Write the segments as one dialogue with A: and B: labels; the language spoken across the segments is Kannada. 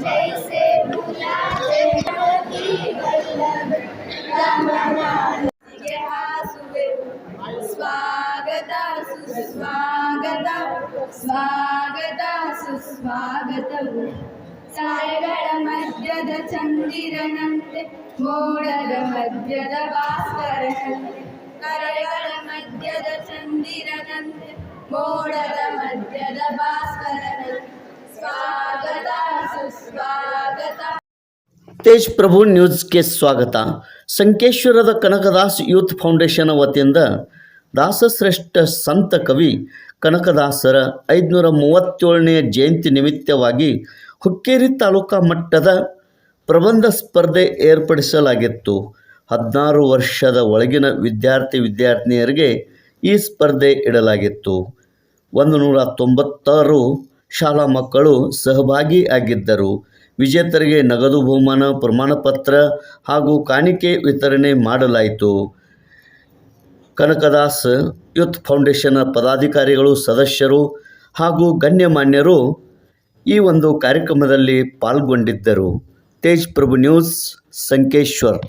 A: जैसे बुलाते की वल्लभ रमणानिಗೆ ಹಾಸುವೆ ಸ್ವಾಗತ ಸುಸ್ವಾಗತ ಸ್ವಾಗತ ಸುಸ್ವಾಗತವು ಸಾಯಗಳ ಮಧ್ಯದ ಚಂದಿರನಂತೆ ಮೋಡದ ಮಧ್ಯದ ಭಾಸ್ಕರನಂತೆ ಕರೆಗಳ ಮಧ್ಯದ ಚಂದಿರನಂತೆ ಮೋಡದ ಮಧ್ಯದ ಭಾಸ್ಕರನಂತೆ ಸ್ವಾಗತ ಸುಸ್ವಾಗತ.
B: ತೇಜ್ ಪ್ರಭು ನ್ಯೂಸ್ಗೆ ಸ್ವಾಗತ. ಸಂಕೇಶ್ವರದ ಕನಕದಾಸ್ ಯೂತ್ ಫೌಂಡೇಶನ್ ವತಿಯಿಂದ ದಾಸಶ್ರೇಷ್ಠ ಸಂತ ಕವಿ ಕನಕದಾಸರ 537ನೇ ಜಯಂತಿ ನಿಮಿತ್ತವಾಗಿ ಹುಕ್ಕೇರಿ ತಾಲೂಕಾ ಮಟ್ಟದ ಪ್ರಬಂಧ ಸ್ಪರ್ಧೆ ಏರ್ಪಡಿಸಲಾಗಿತ್ತು. 16 ವರ್ಷದ ಒಳಗಿನ ವಿದ್ಯಾರ್ಥಿನಿಯರಿಗೆ ಈ ಸ್ಪರ್ಧೆ ಇಡಲಾಗಿತ್ತು. 196 ಶಾಲಾ ಮಕ್ಕಳು ಸಹಭಾಗಿಯಾಗಿದ್ದರು. ವಿಜೇತರಿಗೆ ನಗದು ಬಹುಮಾನ, ಪ್ರಮಾಣಪತ್ರ ಹಾಗೂ ಕಾಣಿಕೆ ವಿತರಣೆ ಮಾಡಲಾಯಿತು. ಕನಕದಾಸ್ ಯೂತ್ ಫೌಂಡೇಶನ್ ಪದಾಧಿಕಾರಿಗಳು, ಸದಸ್ಯರು ಹಾಗೂ ಗಣ್ಯಮಾನ್ಯರು ಈ ಒಂದು ಕಾರ್ಯಕ್ರಮದಲ್ಲಿ ಪಾಲ್ಗೊಂಡಿದ್ದರು. ತೇಜ್ ಪ್ರಭು ನ್ಯೂಸ್, ಸಂಕೇಶ್ವರ್.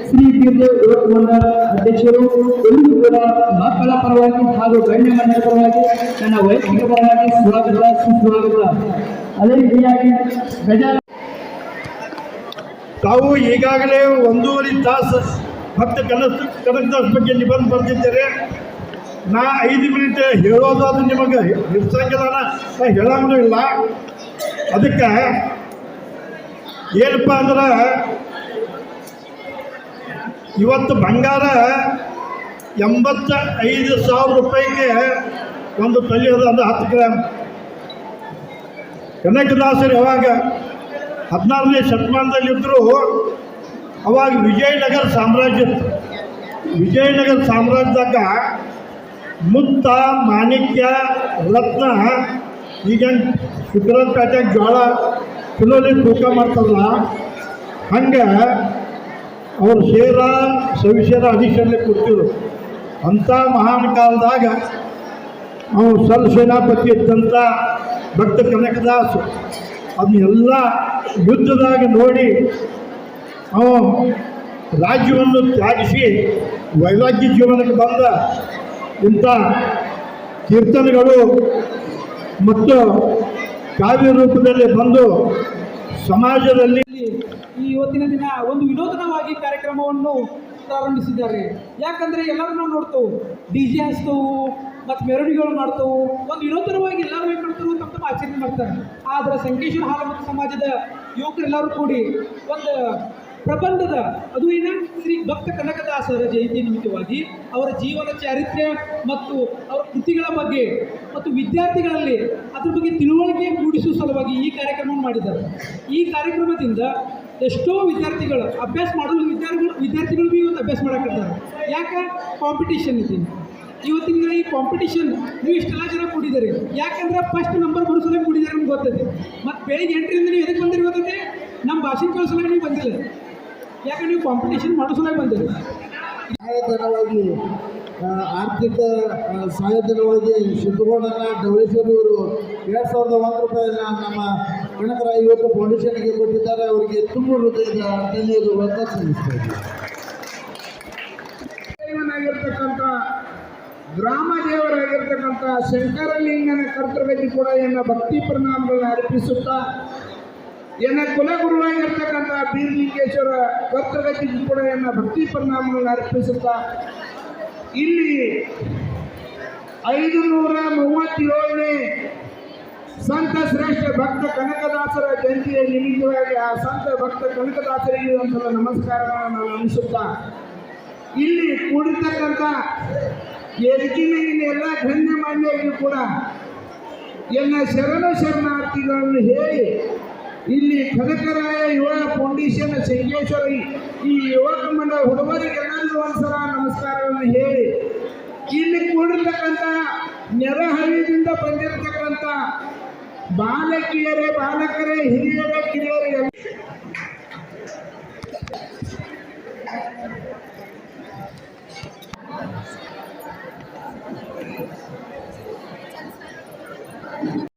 C: ಶ್ರೀ ಗಿರಿಜಾ ಯುವಕ ಮಂಡಳ ಅಧ್ಯಕ್ಷರು ಎಲ್ಲರೂ ಕೂಡ ಮಕ್ಕಳ ಪರವಾಗಿ ಹಾಗೂ ಗಣ್ಯಮಾನ್ಯರ ಪರವಾಗಿ ನನ್ನ ವೈಯಕ್ತಿಕ ಪರವಾಗಿ ಸ್ವಾಗತ ಸುಸ್ವಾಗತ. ಅದೇ ರೀತಿಯಾಗಿ
D: ತಾವು ಈಗಾಗಲೇ 1.5 ತಾಸು ಭಕ್ತ ಕನಕದಾಸ್ ಬಗ್ಗೆ ನಿಬಂಧ ಬರೆದಿದ್ದಾರೆ. ನಾ 5 ಮಿನಿಟ್ ಹೇಳೋದಾದ್ರೆ ನಿಮಗೆ ನಿರ್ಸಂಖ್ಯದಾನ ನಾ ಹೇಳಂಗೂ ಇಲ್ಲ. ಅದಕ್ಕೆ ಏನಪ್ಪ ಅಂದ್ರೆ ಇವತ್ತು ಬಂಗಾರ 85,000 ರೂಪಾಯಿಗೆ ಒಂದು ತೊಲೆ ಅದ, ಅಂದ್ರೆ 10 ಗ್ರಾಮ್. ಕನಕದಾಸರು ಯಾವಾಗ 16ನೇ ಶತಮಾನದಲ್ಲಿದ್ದರು, ಅವಾಗ ವಿಜಯನಗರ ಸಾಮ್ರಾಜ್ಯದಾಗ ಮುತ್ತ, ಮಾಣಿಕ್ಯ, ರತ್ನ, ಈಗ ಶುಕ್ರವಾರ ಪ್ಯಾಟ್ಯಾಗ ಜೋಳ ಕಿಲೋಲಿ ತೂಕ ಮಾಡ್ತಾರಲ್ಲ, ಹಂಗೆ ಅವ್ರು ಸವಿಶೇರ ಅಧಿಶಾಲೆ ಕೊಡ್ತಿದ್ರು. ಅಂಥ ಮಹಾನ್ ಕಾಲದಾಗ ಅವನು ಸೇನಾಪತಿ ಇದ್ದಂಥ ಭಕ್ತ ಕನಕದಾಸ್ ಅದನ್ನೆಲ್ಲ ಯುದ್ಧದಾಗ ನೋಡಿ ಅವನು ರಾಜ್ಯವನ್ನು ತ್ಯಾಗಿಸಿ ವೈರಾಗ್ಯ ಜೀವನಕ್ಕೆ ಬಂದ ಇಂಥ ಕೀರ್ತನೆಗಳು ಮತ್ತು ಕಾವ್ಯ ರೂಪದಲ್ಲಿ ಬಂದು ಸಮಾಜದಲ್ಲಿ
C: ಈ ಇವತ್ತಿನ ದಿನ ಒಂದು ವಿನೂತನವಾಗಿ ಕಾರ್ಯಕ್ರಮವನ್ನು ಪ್ರಾರಂಭಿಸಿದ್ದಾರೆ. ಯಾಕಂದರೆ ಎಲ್ಲರೂ ನಾವು ನೋಡ್ತೇವೆ, DJ ಹಚ್ತವು ಮತ್ತು ಮೆರವಣಿಗೆಗಳು ಮಾಡ್ತವು. ಒಂದು ವಿನೂತನವಾಗಿ ಎಲ್ಲರೂ ಏನು ಮಾಡ್ತಾರೆ, ತಮ್ಮ ಆಚರಣೆ ಮಾಡ್ತಾರೆ. ಆದರೆ ಸಂಕೇಶ್ವರ ಹಾಲಮತ ಸಮಾಜದ ಯುವಕರೆಲ್ಲರೂ ಕೂಡಿ ಒಂದು ಪ್ರಬಂಧದ, ಅದು ಏನು, ಶ್ರೀ ಭಕ್ತ ಕನಕದಾಸರ ಜಯಂತಿ ನಿಮಿತ್ತವಾಗಿ ಅವರ ಜೀವನ ಚಾರಿತ್ರ್ಯ ಮತ್ತು ಅವರ ಕೃತಿಗಳ ಬಗ್ಗೆ ಮತ್ತು ವಿದ್ಯಾರ್ಥಿಗಳಲ್ಲಿ ಅದ್ರ ಬಗ್ಗೆ ತಿಳುವಳಿಕೆ ಮೂಡಿಸುವ ಸಲುವಾಗಿ ಈ ಕಾರ್ಯಕ್ರಮವನ್ನು ಮಾಡಿದ್ದಾರೆ. ಈ ಕಾರ್ಯಕ್ರಮದಿಂದ ಎಷ್ಟೋ ವಿದ್ಯಾರ್ಥಿಗಳು ಅಭ್ಯಾಸ ಮಾಡಲು ವಿದ್ಯಾರ್ಥಿಗಳು ಭೀ ಇವತ್ತು ಅಭ್ಯಾಸ ಮಾಡೋಕ್ಕಿದ್ದಾರೆ. ಯಾಕೆ? ಕಾಂಪಿಟೇಷನ್ ಇದೆ ಇವತ್ತಿನ. ಈ ಕಾಂಪಿಟೇಷನ್ ನೀವು ಇಷ್ಟೆಲ್ಲ ಜನ ಕೂಡಿದ್ದಾರೆ. ಯಾಕಂದ್ರೆ ಫಸ್ಟ್ ನಂಬರ್ ಬರೋ ಸಲ ಕೂಡಿದ್ದಾರೆ ನಮ್ಗೆ ಗೊತ್ತದೆ. ಮತ್ತು ಬೆಳಿಗ್ಗೆ 8ರಿಂದ ನೀವು ಎದಕ್ಕೆ ಬಂದಿರಿ ಗೊತ್ತದೆ? ನಮ್ಮ ಭಾಷೆ ಕೇಳಿಸಲ ನೀವು ಬಂದಿಲ್ಲ. ಯಾಕಂದ್ರೆ ನೀವು ಕಾಂಪಿಟೇಷನ್ ಮಾಡೋ ಸಲ ಬಂದಿರಿ.
E: ಸಹಾಯಧನವಾಗಿ ಆರ್ಥಿಕ ಸಹಾಯಧನವಾಗಿ ಸಿದ್ದಗೌಡನ ಡವಳೇಶ್ವರಿ ಅವರು 2,001 ರೂಪಾಯಿನ ನಮ್ಮ ಕನಕರಾಯ ಯುವಕ ಫೌಂಡೇಶನ್ಗೆ ಕೊಟ್ಟಿದ್ದಾರೆ. ಅವರಿಗೆ ತುಂಬ ಹೃದಯದ ಧನ್ಯವಾದಗಳನ್ನು ಸಲ್ಲಿಸ್ತಾ
F: ಇದ್ದೀವಿ. ಗ್ರಾಮ ದೇವರಾಗಿರ್ತಕ್ಕಂಥ ಶಂಕರಲಿಂಗನ ಕರ್ತೃಗತಿ ಕೂಡ ಎನ್ನ ಭಕ್ತಿ ಪರಿಣಾಮಗಳನ್ನ ಅರ್ಪಿಸುತ್ತಾ, ಎನ್ನ ಕುಲಗುರುವಾಗಿರ್ತಕ್ಕಂಥ ಬೀರಲಿಂಗೇಶ್ವರ ಕರ್ತೃಗತಿ ಕೂಡ ಎನ್ನ ಭಕ್ತಿ ಪರಿಣಾಮಗಳನ್ನ ಅರ್ಪಿಸುತ್ತಾ, ಇಲ್ಲಿ 537ನೇ ಸಂತ ಶ್ರೇಷ್ಠ ಭಕ್ತ ಕನಕದಾಸರ ಜಯಂತಿಯ ನಿಮಿತ್ತವಾಗಿ ಆ ಸಂತ ಭಕ್ತ ಕನಕದಾಸರಿಗೆ ಒಂದ್ಸಲ ನಮಸ್ಕಾರಗಳನ್ನು ನಾನು ಅನಿಸುತ್ತಾ, ಇಲ್ಲಿ ಕೂಡಿರ್ತಕ್ಕಂಥ ಎದಗಿನ ಎಲ್ಲ ಗಣ್ಯಮಾನ್ಯರಿಗೂ ಕೂಡ ಎನ್ನ ಶರಣಾರ್ಥಿಗಳನ್ನು ಹೇಳಿ, ಇಲ್ಲಿ ಕನಕರಾಯ ಯುವ ಫೌಂಡೇಶನ್ ಸಂಕೇಶ್ವರ ಈ ಯುವಕ ಮಂಡಳ ಹುಡುಗರಿಗೆಲ್ಲರಿಗೂ ಒಂದ್ಸಲ ನಮಸ್ಕಾರಗಳನ್ನು ಹೇಳಿ, ಇಲ್ಲಿ ಕೂಡಿರ್ತಕ್ಕಂಥ ನೆರೆಹಳ್ಳಿಯಿಂದ ಬಂದಿರತಕ್ಕಂಥ ಬಾಲಕಿಯರೇ, ಬಾಲಕರೇ, ಹಿರಿಯರೇ, ಕಿರಿಯರೇ